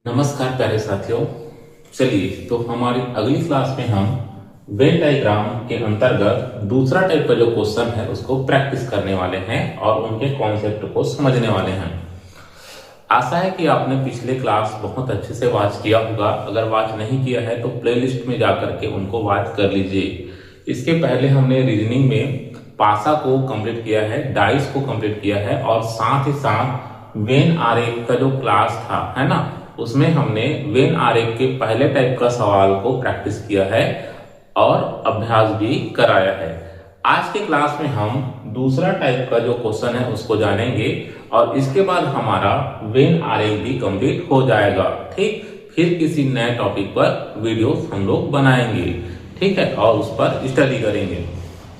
नमस्कार प्यारे साथियों। चलिए तो हमारी अगली क्लास में हम वेन डायग्राम के अंतर्गत दूसरा टाइप का जो क्वेश्चन है उसको प्रैक्टिस करने वाले हैं और उनके कॉन्सेप्ट को समझने वाले हैं। आशा है कि आपने पिछले क्लास बहुत अच्छे से वॉच किया होगा। अगर वॉच नहीं किया है तो प्लेलिस्ट में जाकर के उनको वॉच कर लीजिए। इसके पहले हमने रीजनिंग में पासा को कंप्लीट किया है, डाइस को कंप्लीट किया है और साथ ही साथ वेन आरेख का जो क्लास था है ना, उसमें हमने वेन आरेख के पहले टाइप का सवाल को प्रैक्टिस किया है और अभ्यास भी कराया है। आज के क्लास में हम दूसरा टाइप का जो क्वेश्चन है उसको जानेंगे और इसके बाद हमारा वेन आरेख भी कंप्लीट हो जाएगा। ठीक, फिर किसी नए टॉपिक पर वीडियोस हम लोग बनाएंगे, ठीक है, और उस पर स्टडी करेंगे।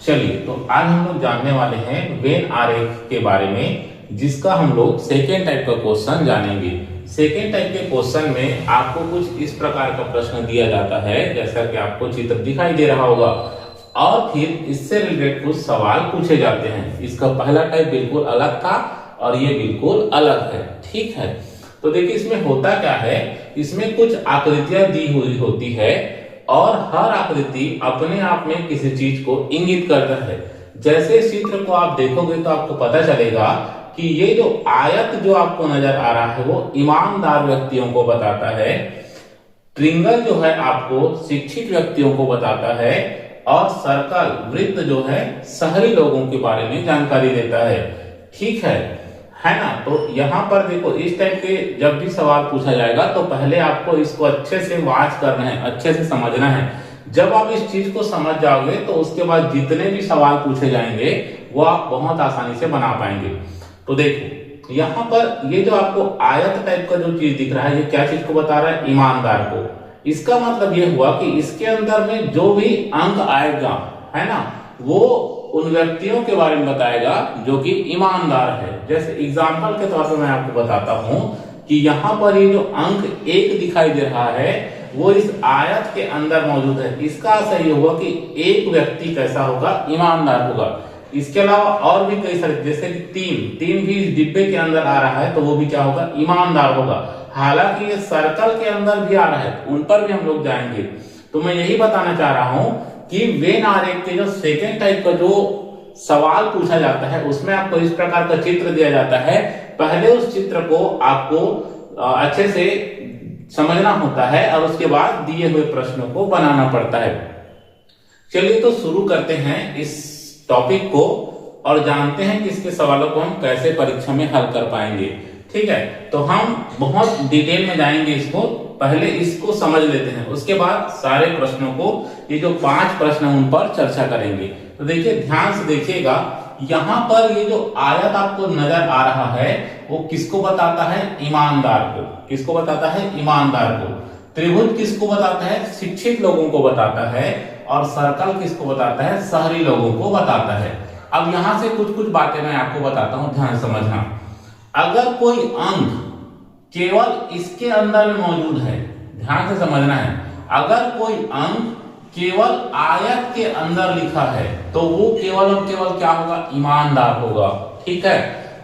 चलिए तो आज हम लोग जानने वाले हैं वेन आरेख के बारे में, जिसका हम लोग सेकेंड टाइप का क्वेश्चन जानेंगे। सेकेंड टाइप के क्वेश्चन में आपको कुछ इस प्रकार का प्रश्न दिया जाता है, जैसा कि आपको चित्र दिखाई दे रहा होगा, और फिर इससे रिलेटेड कुछ सवाल पूछे जाते हैं। इसका पहला टाइप बिल्कुल अलग था और ये बिल्कुल अलग है। ठीक है, तो देखिए इसमें होता क्या है, इसमें कुछ आकृतियां दी हुई होती है और हर आकृति अपने आप में किसी चीज को इंगित करता है। जैसे इस चित्र को आप देखोगे तो आपको पता चलेगा कि ये जो आयत जो आपको नजर आ रहा है वो ईमानदार व्यक्तियों को बताता है, ट्रिंगल जो है आपको शिक्षित व्यक्तियों को बताता है, और सर्कल वृत्त जो है शहरी लोगों के बारे में जानकारी देता है। ठीक है ना। तो यहाँ पर देखो इस टाइप के जब भी सवाल पूछा जाएगा तो पहले आपको इसको अच्छे से वॉच करना है, अच्छे से समझना है। जब आप इस चीज को समझ जाओगे तो उसके बाद जितने भी सवाल पूछे जाएंगे वो आप बहुत आसानी से बना पाएंगे। तो देखो यहाँ पर ये जो आपको आयत टाइप का जो चीज दिख रहा है, ये क्या चीज को बता रहा है? ईमानदार को। इसका मतलब ये हुआ कि इसके अंदर में जो भी अंक आएगा है ना, वो उन व्यक्तियों के बारे में बताएगा जो कि ईमानदार है। जैसे एग्जाम्पल के तौर पर मैं आपको बताता हूं कि यहाँ पर ये जो अंक 1 दिखाई दे रहा है वो इस आयत के अंदर मौजूद है। इसका अर्थ ये हुआ कि एक व्यक्ति कैसा होगा? ईमानदार होगा। इसके अलावा और भी कई सारे, जैसे कि तीन भी इस डिब्बे के अंदर आ रहा है तो वो भी क्या होगा? ईमानदार होगा। हालांकि ये सर्कल के अंदर भी आ रहा है, उन पर भी हम लोग जाएंगे। तो मैं यही बताना चाह रहा हूं कि वेन आरेख के जो सेकेंड टाइप का जो सवाल पूछा जाता है उसमें आपको इस प्रकार का चित्र दिया जाता है। पहले उस चित्र को आपको अच्छे से समझना होता है और उसके बाद दिए हुए प्रश्नों को बनाना पड़ता है। चलिए तो शुरू करते हैं इस टॉपिक को और जानते हैं कि इसके सवालों को हम कैसे परीक्षा में हल कर पाएंगे। ठीक है, तो हम बहुत डिटेल में जाएंगे इसको, पहले इसको समझ लेते हैं, उसके बाद सारे प्रश्नों को, ये जो 5 प्रश्न उन पर चर्चा करेंगे। तो देखिए ध्यान से देखिएगा, यहाँ पर ये जो आयत आपको नजर आ रहा है वो किसको बताता है? ईमानदार को। किसको बताता है? ईमानदार को। त्रिभुज किसको बताता है? शिक्षित लोगों को बताता है। और सर्कल किसको बताता है? शहरी लोगों को बताता है। अब यहां से कुछ कुछ बातें मैं आपको बताता हूं, ध्यान समझना। अगर कोई अंक केवल इसके अंदर में मौजूद है, ध्यान से समझना है, अगर कोई अंक केवल आयत के अंदर लिखा है तो वो केवल और केवल क्या होगा? ईमानदार होगा। ठीक है,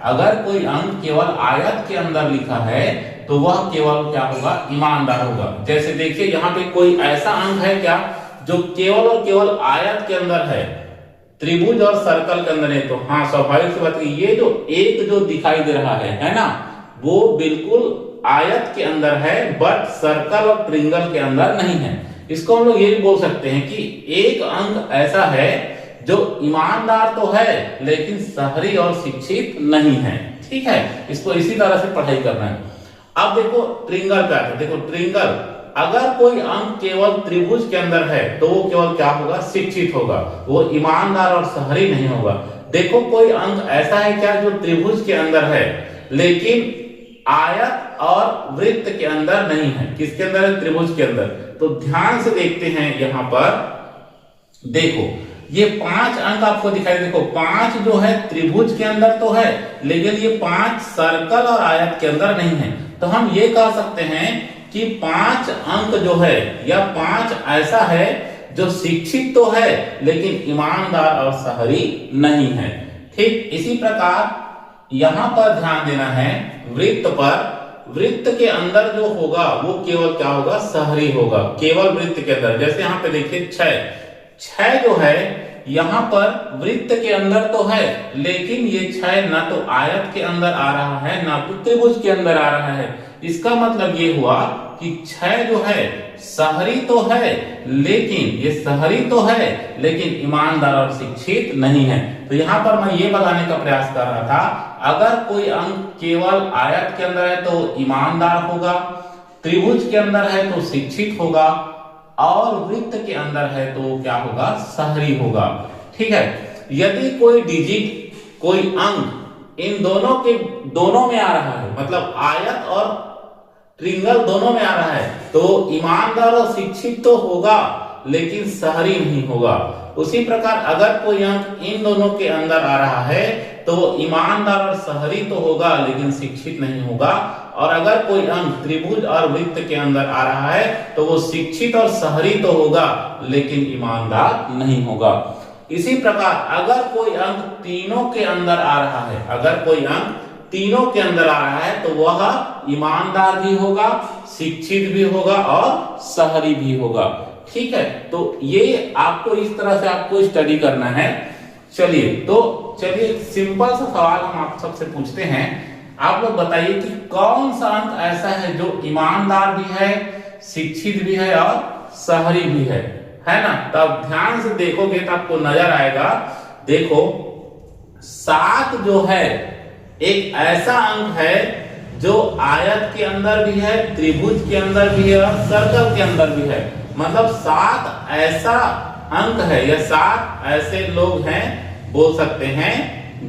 अगर कोई अंक केवल आयत के अंदर लिखा है तो वह केवल क्या होगा? ईमानदार होगा। जैसे देखिए यहाँ पे कोई ऐसा अंक है क्या जो केवल और केवल आयत के अंदर है, त्रिभुज और सर्कल के अंदर है? तो हाँ, स्वाभाविक सी बात है, ये जो एक जो दिखाई दे रहा है ना, वो बिल्कुल आयत के अंदर है, बट सर्कल और ट्रिंगल के अंदर नहीं है। इसको हम लोग ये भी बोल सकते हैं कि एक अंक ऐसा है जो ईमानदार तो है लेकिन शहरी और शिक्षित नहीं है। ठीक है, इसको इसी तरह से पढ़ाई करना है। अब देखो ट्रिंगल क्या है। देखो ट्रिंगल, अगर कोई अंक केवल त्रिभुज के अंदर है तो वो केवल क्या होगा? शिक्षित होगा, वो ईमानदार और शहरी नहीं होगा। देखो कोई अंक ऐसा है क्या जो त्रिभुज के अंदर है लेकिन आयत और वृत्त के अंदर नहीं है? किसके अंदर है? त्रिभुज के अंदर। तो ध्यान से देखते हैं, यहां पर देखो ये 5 अंक आपको दिखाई, देखो 5 जो है त्रिभुज के अंदर तो है लेकिन ये 5 सर्कल और आयत के अंदर नहीं है। तो हम ये कह सकते हैं कि 5 अंक जो है या 5 ऐसा है जो शिक्षित तो है लेकिन ईमानदार और शहरी नहीं है। ठीक इसी प्रकार यहां पर ध्यान देना है वृत्त पर। वृत्त के अंदर जो होगा वो केवल क्या होगा, शहरी होगा, केवल वृत्त के अंदर। जैसे यहाँ पे देखिए क्षय जो है यहाँ पर वृत्त के अंदर तो है, लेकिन ये क्षय ना तो आयत के अंदर आ रहा है ना तो त्रिभुज के अंदर आ रहा है। इसका मतलब ये हुआ कि क्षय जो है शहरी तो है, लेकिन ये शहरी तो है लेकिन ईमानदार और शिक्षित नहीं है। तो यहाँ पर मैं ये बताने का प्रयास कर रहा था, अगर कोई अंक केवल आयत के अंदर है तो ईमानदार होगा, त्रिभुज के अंदर है तो शिक्षित होगा, और वृत्त के अंदर है तो क्या होगा, शहरी होगा। ठीक है, यदि कोई डिजिट, कोई अंक इन दोनों में आ रहा है, मतलब आयत और ट्रिंगल दोनों में आ रहा है, तो ईमानदार और शिक्षित तो होगा लेकिन शहरी नहीं होगा। उसी प्रकार अगर कोई अंक इन दोनों के अंदर आ रहा है तो ईमानदार और शहरी तो होगा लेकिन शिक्षित नहीं होगा, और अगर कोई अंक त्रिभुज और वृत्त के अंदर आ रहा है तो वो शिक्षित और शहरी तो होगा लेकिन ईमानदार नहीं होगा। इसी प्रकार अगर कोई अंक तीनों के अंदर आ रहा है, अगर कोई अंक तीनों के अंदर आ रहा है तो वह ईमानदार भी होगा, शिक्षित भी होगा और शहरी भी होगा। ठीक है, तो ये आपको इस तरह से आपको स्टडी करना है। चलिए सिंपल सा सवाल हम आप सबसे पूछते हैं, आप लोग बताइए कि कौन सा अंक ऐसा है जो ईमानदार भी है, शिक्षित भी है और शहरी भी है ना। तब ध्यान से देखोगे तो आपको नजर आएगा, देखो 7 जो है एक ऐसा अंक है जो आयत के अंदर भी है, त्रिभुज के अंदर भी है और सर्कल के अंदर भी है। मतलब 7 ऐसा अंक है या 7 ऐसे लोग हैं, बोल सकते हैं,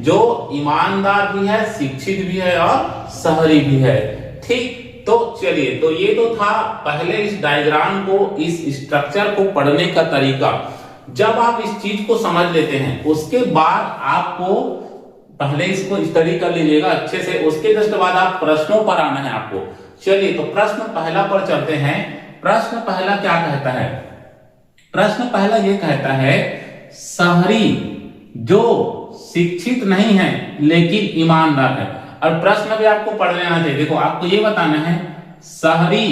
जो ईमानदार भी है, शिक्षित भी है और शहरी भी है। ठीक, तो चलिए, तो ये तो था पहले इस डायग्राम को, इस स्ट्रक्चर को पढ़ने का तरीका। जब आप इस चीज को समझ लेते हैं उसके बाद आपको पहले इसको स्टडी कर लीजिएगा अच्छे से, उसके जस्ट बाद आप प्रश्नों पर आना है आपको। चलिए, तो प्रश्न पहला पर चलते हैं। प्रश्न पहला क्या कहता है? प्रश्न पहला ये कहता है, शहरी जो शिक्षित नहीं है लेकिन ईमानदार है। और प्रश्न भी आपको पढ़ लेना चाहिए। देखो, आपको ये बताना है, शहरी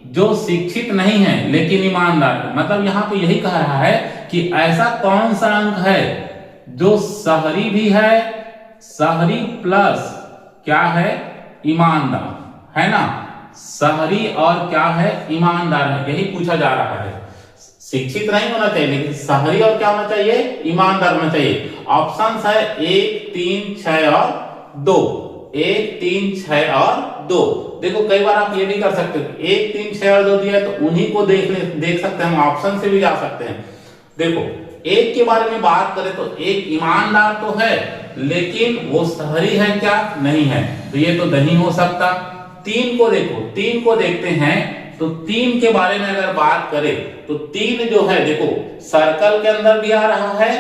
जो शिक्षित नहीं है लेकिन ईमानदार है, मतलब यहाँ पे यही कह रहा है कि ऐसा कौन सा अंक है जो शहरी भी है, शहरी प्लस क्या है, ईमानदार है ना। शहरी और क्या है, ईमानदार है, यही पूछा जा रहा है। शिक्षित नहीं होना चाहिए लेकिन शहरी और क्या होना चाहिए, ईमानदार होना चाहिए। ऑप्शन है 1, 3, 6 और 2। 1, 3, 6 और 2। देखो, कई बार आप ये भी कर सकते हो, 1, 3, 6 और 2 दिया है तो उन्हीं को देख सकते हैं, ऑप्शन से भी जा सकते हैं। देखो, एक के बारे में बात करें तो एक ईमानदार तो है लेकिन वो शहरी है क्या, नहीं है, तो ये तो नहीं हो सकता। 3 को देखो, 3 को देखते हैं तो 3 के बारे में अगर बात करें तो 3 जो है, देखो सर्कल के अंदर भी आ रहा है,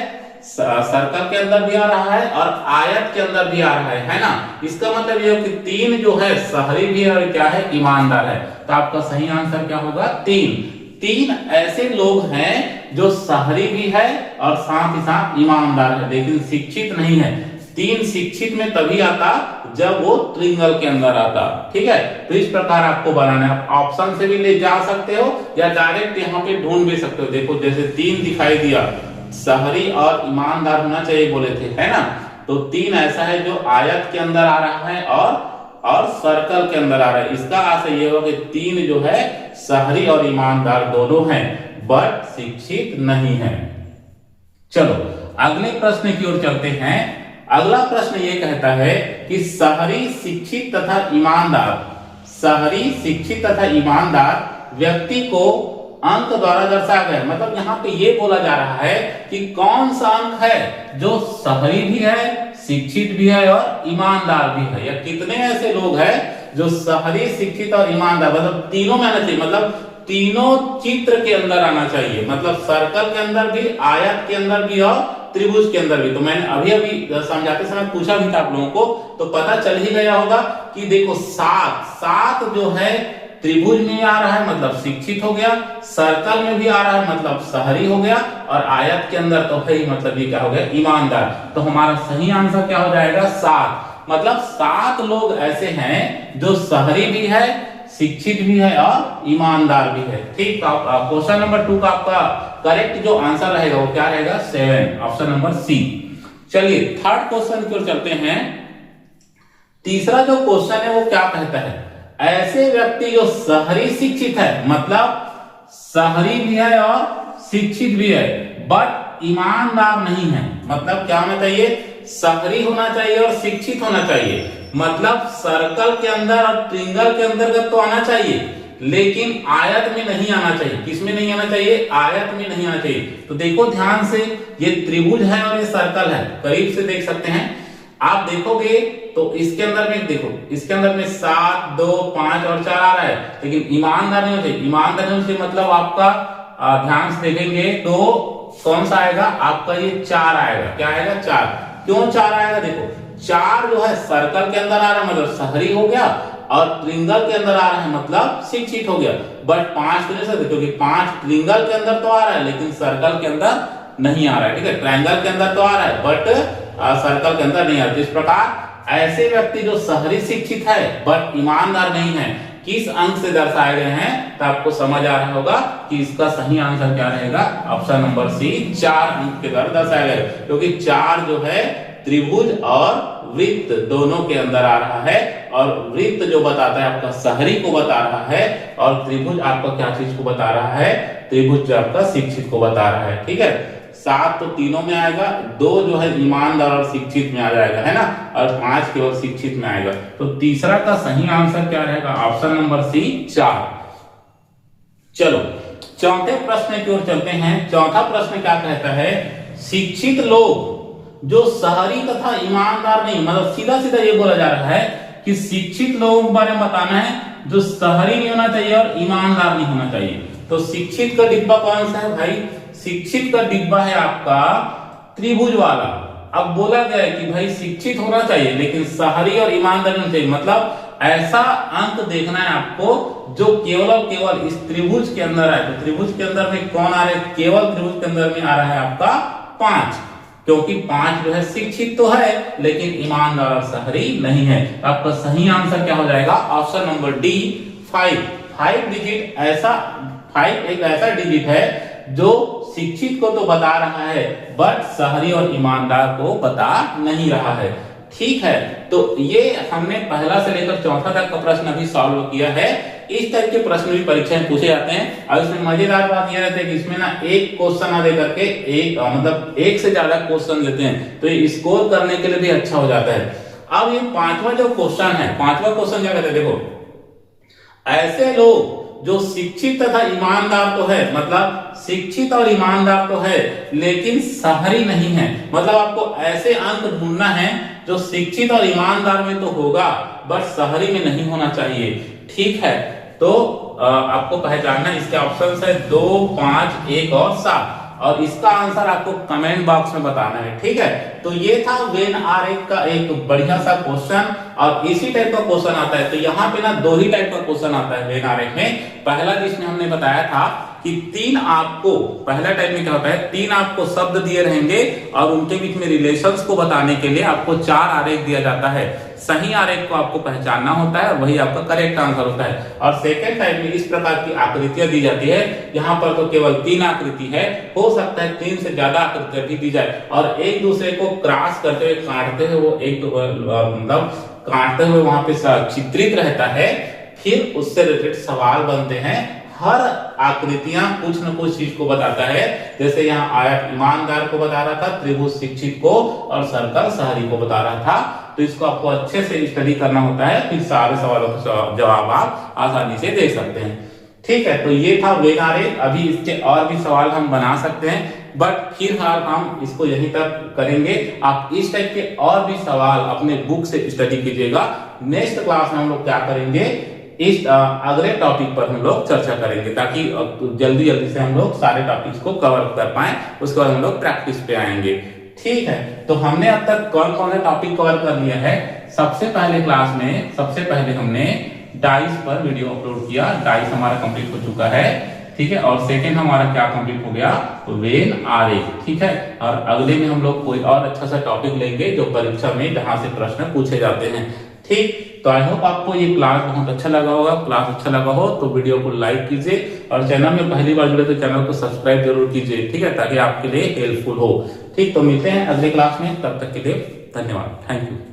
सर्कल के अंदर भी आ रहा है और आयत के अंदर भी आ रहा है ना। इसका मतलब ये हो कि 3 जो है शहरी भी है और क्या है, ईमानदार है। तो आपका सही आंसर क्या होगा, 3 ऐसे लोग हैं जो शहरी भी है और साथ ही साथ ईमानदार है लेकिन शिक्षित नहीं है। 3 शिक्षित में तभी आता जब वो ट्रिंगल के अंदर आता। ठीक है, तो इस प्रकार आपको बनाना है। ऑप्शन से भी ले जा सकते हो या डायरेक्ट यहाँ पे ढूंढ भी सकते हो। देखो, जैसे 3 दिखाई दिया, शहरी और ईमानदार होना चाहिए बोले थे, है ना। तो 3 ऐसा है जो आयत के अंदर आ रहा है और सर्कल के अंदर आ रहा है। इसका आशय ये होगा कि 3 जो है शहरी और ईमानदार दोनों हैं बट शिक्षित नहीं है। चलो अगले प्रश्न की ओर चलते हैं। अगला प्रश्न ये कहता है कि शहरी शिक्षित तथा ईमानदार व्यक्ति को अंक द्वारा दर्शाया गया। मतलब यहाँ पे ये बोला जा रहा है कि कौन सा अंक है जो शहरी भी है, शिक्षित भी है और ईमानदार भी है, या कितने ऐसे लोग हैं जो शहरी, शिक्षित और ईमानदार, मतलब तीनों में आना चाहिए, मतलब तीनों चित्र के अंदर आना चाहिए, मतलब सर्कल के अंदर भी, आयत के अंदर भी और त्रिभुज के अंदर भी। तो मैंने अभी समझाते समय पूछा भी था आप लोगों को, तो पता चल ही गया होगा कि देखो 7 जो है त्रिभुज में आ रहा है मतलब शिक्षित हो गया, सर्कल में भी आ रहा है मतलब शहरी हो गया, और आयत के अंदर तो है ही मतलब ये क्या हो गया, ईमानदार। तो हमारा सही आंसर क्या हो जाएगा, 7। मतलब 7 लोग ऐसे हैं जो शहरी भी है, शिक्षित भी है और ईमानदार भी है। ठीक, क्वेश्चन नंबर 2 का आपका करेक्ट जो आंसर रहेगा वो क्या रहेगा? 7, ऑप्शन नंबर सी। चलिए थर्ड क्वेश्चन की ओर चलते हैं। तीसरा जो क्वेश्चन है वो क्या कहता है? ऐसे व्यक्ति जो शहरी शिक्षित है, मतलब शहरी भी है और शिक्षित भी है, बट ईमानदार नहीं है। मतलब क्या होना चाहिए? शहरी होना चाहिए और शिक्षित होना चाहिए। मतलब सर्कल के अंदर और ट्रिंगल के अंतर्गत तो आना चाहिए, लेकिन आयत में नहीं आना चाहिए। किस में नहीं आना चाहिए? आयत में नहीं आना चाहिए। तो देखो ध्यान से, ये त्रिभुज है और ये सर्कल है, करीब से देख सकते हैं। आप देखोगे तो इसके अंदर में देखो, इसके अंदर में 7, 2, 5 और 4 आ रहा है, लेकिन ईमानदार नहीं होते। ईमानदार नहीं होते मतलब आपका ध्यान से देखेंगे तो कौन सा आएगा? आपका ये 4 आएगा। क्या आएगा? 4। क्यों 4 आएगा? देखो 4 जो है सर्कल के अंदर आ रहा है मतलब शहरी हो गया, और ट्रिंगल के अंदर आ रहा है मतलब शिक्षित हो गया। बट 5 तो नहीं सकते, क्योंकि 5 ट्रिंगल के अंदर तो आ रहा है लेकिन सर्कल के अंदर नहीं आ रहा है। ठीक है, ट्रायंगल के अंदर तो आ रहा है बट सर्कल के अंदर नहीं आ रहा। इस प्रकार ऐसे व्यक्ति जो शहरी शिक्षित है बट ईमानदार नहीं है, किस अंक से दर्शाए गए हैं? तो आपको समझ आ रहा होगा कि इसका सही आंसर क्या रहेगा? ऑप्शन नंबर सी, 4 अंक के द्वारा दर्शाया गया, क्योंकि 4 जो है त्रिभुज और वृत्त दोनों के अंदर आ रहा है। और वृत्त जो बताता है आपका शहरी को बता रहा है, और त्रिभुज आपका क्या चीज को बता रहा है? त्रिभुज जो आपका शिक्षित को बता रहा है। ठीक है, 7 तो तीनों में आएगा, 2 जो है ईमानदार और शिक्षित में आ जाएगा, है ना, और 5 केवल शिक्षित में आएगा। तो तीसरा का सही आंसर क्या रहेगा? Option number C, 4। चलो चौथे प्रश्न की ओर चलते हैं। चौथा प्रश्न क्या कहता है? शिक्षित लोग जो शहरी तथा ईमानदार नहीं, मतलब सीधा सीधा ये बोला जा रहा है कि शिक्षित लोगों के बारे में बताना है जो शहरी नहीं होना चाहिए और ईमानदार नहीं होना चाहिए। तो शिक्षित का डिब्बा कौन सा है भाई? शिक्षित का डिब्बा है आपका त्रिभुज वाला। अब बोला गया है कि भाई शिक्षित होना चाहिए लेकिन शहरी और ईमानदार होना चाहिए। मतलब ऐसा अंक देखना है आपको जो केवल और केवल इस त्रिभुज के अंदर है। तो त्रिभुज के अंदर में कौन आ रहा है? केवल त्रिभुज के अंदर में आ रहा है आपका 5, क्योंकि 5 जो है शिक्षित तो है लेकिन ईमानदार और शहरी नहीं है। आपका सही आंसर क्या हो जाएगा? Option number D, 5। 5 डिजिट ऐसा, 5 एक ऐसा डिजिट है जो शिक्षित को तो बता रहा है बट शहरी और ईमानदार को बता नहीं रहा है। ठीक है, तो ये हमने पहला से लेकर चौथा तक का प्रश्न अभी सॉल्व किया है। इस तरह के प्रश्न भी परीक्षा में पूछे जाते हैं। और इसमें मजेदार बात यह रहती है कि इसमें ना एक क्वेश्चन ना दे करके एक मतलब एक से ज्यादा क्वेश्चन देते हैं, तो ये स्कोर करने के लिए भी अच्छा हो जाता है। अब ये 5वां जो क्वेश्चन है, 5वां क्वेश्चन क्या कहते हैं? देखो, ऐसे लोग जो शिक्षित तथा ईमानदार तो है, मतलब शिक्षित और ईमानदार तो है लेकिन शहरी नहीं है। मतलब आपको ऐसे अंक ढूंढना है जो शिक्षित और ईमानदार में तो होगा बट शहरी में नहीं होना चाहिए। ठीक है, तो आपको पहचानना इसके ऑप्शन है 2, 5, 1 और 7, और इसका आंसर आपको कमेंट बॉक्स में बताना है। ठीक है, तो ये था वेन आरेख का एक बढ़िया सा क्वेश्चन, और इसी टाइप का क्वेश्चन आता है। तो यहाँ पे ना 2 ही टाइप का क्वेश्चन आता है वेन आरेख में। पहला जिसमें हमने बताया था कि 3 आपको, पहला टाइप में क्या होता है, 3 आपको शब्द दिए रहेंगे और उनके बीच में रिलेशंस को बताने के लिए आपको 4 आरेख दिया जाता है। सही आरेख को आपको पहचानना होता है, वही आपका करेक्ट आंसर होता है। और सेकंड टाइप में इस प्रकार की आकृतियां दी जाती है। यहाँ पर तो केवल 3 आकृति है, हो सकता है 3 से ज्यादा आकृतियां भी दी जाए, और एक दूसरे को क्रॉस करते हुए, काटते हुए, वो एक मतलब काटते हुए वहां पे चित्रित रहता है। फिर उससे रिलेटेड सवाल बनते हैं। हर आकृतियां कुछ न कुछ चीज को बताता है। जैसे यहाँ आयत ईमानदार को बता रहा था, त्रिभुज शिक्षित को, और सर्कल शहरी को बता रहा था। तो इसको आपको अच्छे से स्टडी करना होता है, फिर सारे सवालों का जवाब आप आसानी से दे सकते हैं। ठीक है, तो ये था वेन आरेख। अभी इसके और भी सवाल हम बना सकते हैं, बट फिलहाल हम इसको यहीं तक करेंगे। आप इस टाइप के और भी सवाल अपने बुक से स्टडी कीजिएगा। नेक्स्ट क्लास में हम लोग क्या करेंगे, इस अगले टॉपिक पर हम लोग चर्चा करेंगे, ताकि जल्दी जल्दी से हम लोग सारे टॉपिक्स को कवर कर पाए। उसके बाद हम लोग प्रैक्टिस पे आएंगे। ठीक है, तो हमने अब तक कौन कौन सा टॉपिक कवर कर लिया है? सबसे पहले क्लास में सबसे पहले हमने डाइस पर वीडियो अपलोड किया। डाइस हमारा कंप्लीट हो चुका है। ठीक है। और सेकंड हमारा क्या कंप्लीट हो गया, वेन आरेख, ठीक है। और अगले में हम लोग कोई और अच्छा सा टॉपिक लेंगे जो परीक्षा में जहां से प्रश्न पूछे जाते हैं, ठीक। तो आई होप आपको ये क्लास बहुत अच्छा लगा होगा। क्लास अच्छा लगा हो तो वीडियो को लाइक कीजिए और चैनल में पहली बार जुड़े तो चैनल को सब्सक्राइब जरूर कीजिए, ठीक है, ताकि आपके लिए हेल्पफुल हो, ठीक। तो मिलते हैं अगले क्लास में, तब तक के लिए धन्यवाद, थैंक यू।